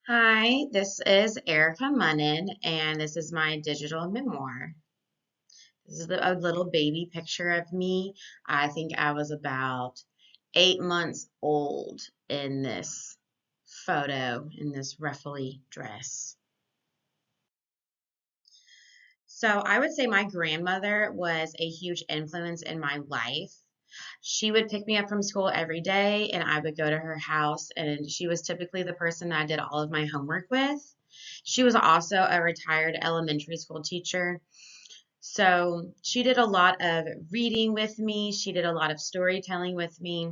Hi, this is Erica Munnin, and this is my digital memoir. This is a little baby picture of me. I think I was about 8 months old in this photo, in this ruffly dress. So I would say my grandmother was a huge influence in my life. She would pick me up from school every day, and I would go to her house, and she was typically the person that I did all of my homework with. She was also a retired elementary school teacher. So she did a lot of reading with me. She did a lot of storytelling with me.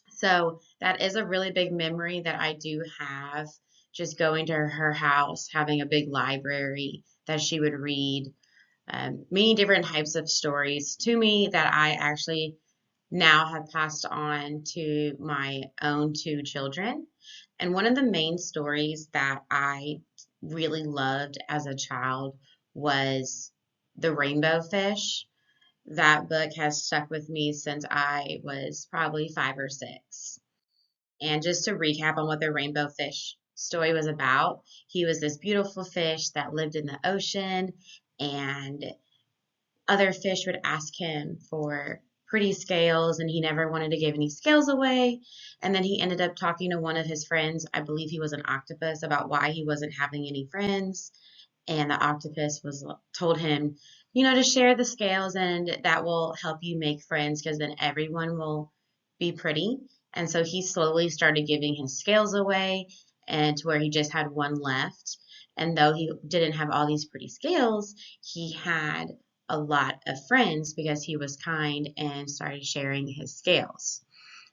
So that is a really big memory that I do have, just going to her house, having a big library that she would read many different types of stories to me that I actually now have passed on to my own two children. And one of the main stories that I really loved as a child was The Rainbow Fish. That book has stuck with me since I was probably 5 or 6. And just to recap on what the rainbow fish story was about, he was this beautiful fish that lived in the ocean, and other fish would ask him for pretty scales, and he never wanted to give any scales away. And then he ended up talking to one of his friends, I believe he was an octopus, about why he wasn't having any friends. And the octopus was told him, to share the scales, and that will help you make friends because then everyone will be pretty. And so he slowly started giving his scales away, and to where he just had one left. And though he didn't have all these pretty scales, he had a lot of friends because he was kind and started sharing his scales.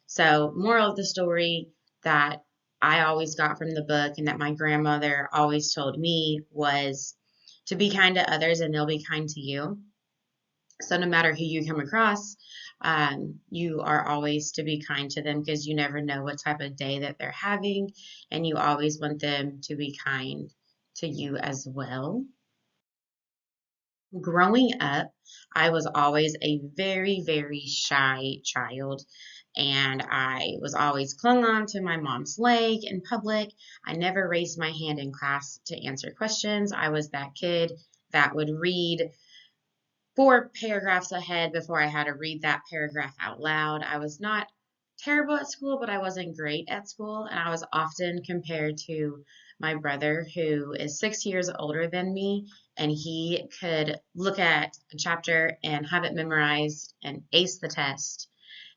So, moral of the story that I always got from the book and that my grandmother always told me was to be kind to others and they'll be kind to you. So, no matter who you come across, you are always to be kind to them because you never know what type of day that they're having, and you always want them to be kind to you as well. Growing up, I was always a very, very shy child, and I was always clung on to my mom's leg in public. I never raised my hand in class to answer questions. I was that kid that would read 4 paragraphs ahead before I had to read that paragraph out loud. I was not terrible at school, but I wasn't great at school, and I was often compared to my brother, who is 6 years older than me, and he could look at a chapter and have it memorized and ace the test.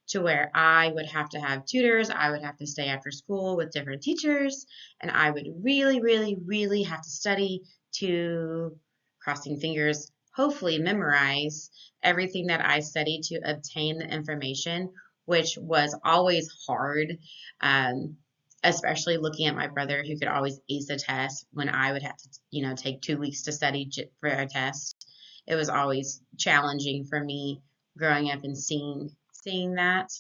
To where I would have to have tutors, I would have to stay after school with different teachers, and I would really, really, really have to study to, crossing fingers, hopefully memorize everything that I studied to obtain the information, which was always hard, um, especially looking at my brother who could always ace a test when I would have to, take 2 weeks to study for a test. It was always challenging for me growing up and seeing that.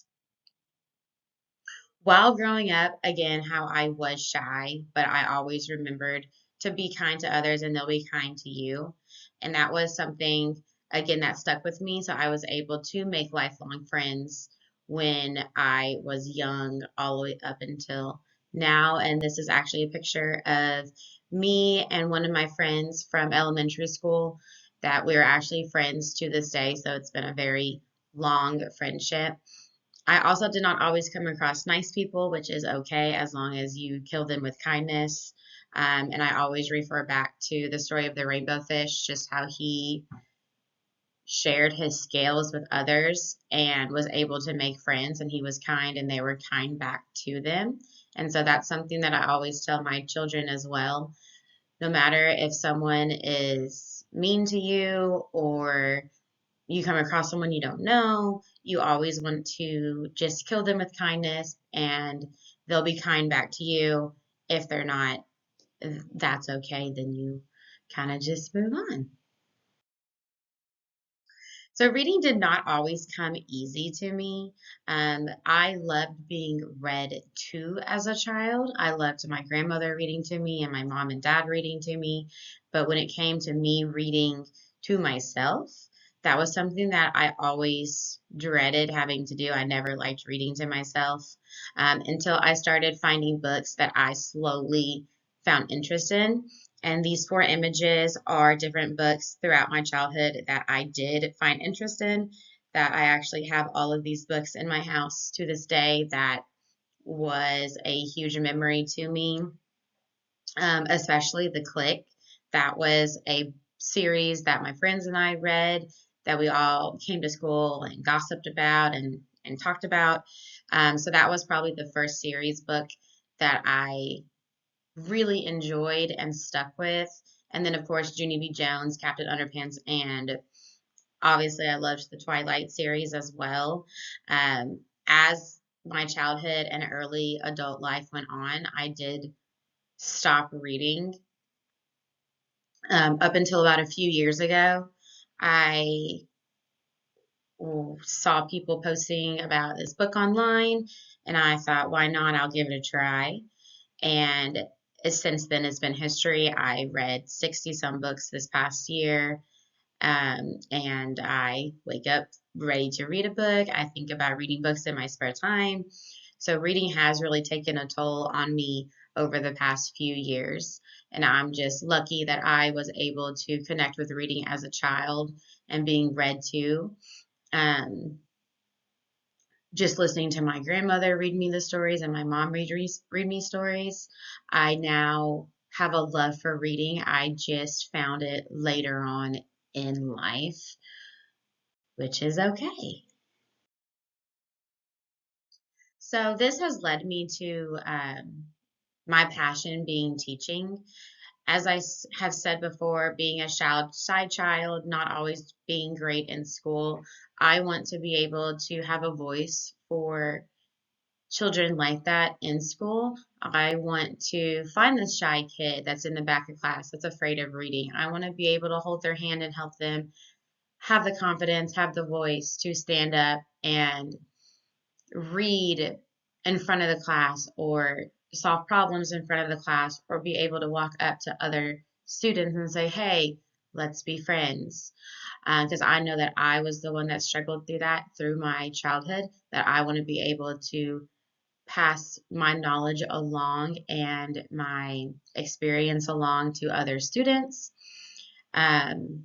While growing up, again, how I was shy, but I always remembered to be kind to others and they'll be kind to you. And that was something, again, that stuck with me. So I was able to make lifelong friends when I was young, all the way up until now. And this is actually a picture of me and one of my friends from elementary school that we're actually friends to this day. So it's been a very long friendship. I also did not always come across nice people, which is okay as long as you kill them with kindness. And I always refer back to the story of the rainbow fish, just how he shared his scales with others and was able to make friends, and he was kind and they were kind back to them. And so that's something that I always tell my children as well. No matter if someone is mean to you or you come across someone you don't know, you always want to just kill them with kindness and they'll be kind back to you. If they're not, that's okay. Then you kind of just move on. So reading did not always come easy to me. I loved being read to as a child. I loved my grandmother reading to me and my mom and dad reading to me. But when it came to me reading to myself, That was something that I always dreaded having to do. I never liked reading to myself until I started finding books that I slowly found interest in. And these four images are different books throughout my childhood that I did find interest in. That I actually have all of these books in my house to this day. That was a huge memory to me, especially The Click. That was a series that my friends and I read, that we all came to school and gossiped about and talked about. So that was probably the first series book that I really enjoyed and stuck with. And then, of course, Junie B. Jones, Captain Underpants, and obviously, I loved the Twilight series as well. As my childhood and early adult life went on, I did stop reading. Up until about a few years ago, I saw people posting about this book online, and I thought, why not? I'll give it a try. And since then, it's been history. I read 60 some books this past year, and I wake up ready to read a book. I think about reading books in my spare time. So reading has really taken a toll on me over the past few years. And I'm just lucky that I was able to connect with reading as a child and being read to. Um, just listening to my grandmother read me the stories and my mom read me stories, I now have a love for reading. I just found it later on in life, which is okay. So this has led me to my passion being teaching. As I have said before, being a shy child, not always being great in school, I want to be able to have a voice for children like that in school. I want to find this shy kid that's in the back of class that's afraid of reading. I want to be able to hold their hand and help them have the confidence, have the voice to stand up and read in front of the class or solve problems in front of the class or be able to walk up to other students and say, hey, let's be friends. Because I know that I was the one that struggled through that through my childhood, that I want to be able to pass my knowledge along and my experience along to other students. Um,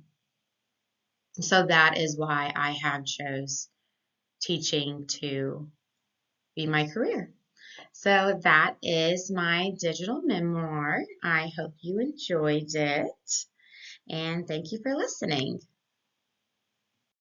so that is why I have chose teaching to be my career. So that is my digital memoir. I hope you enjoyed it, and thank you for listening.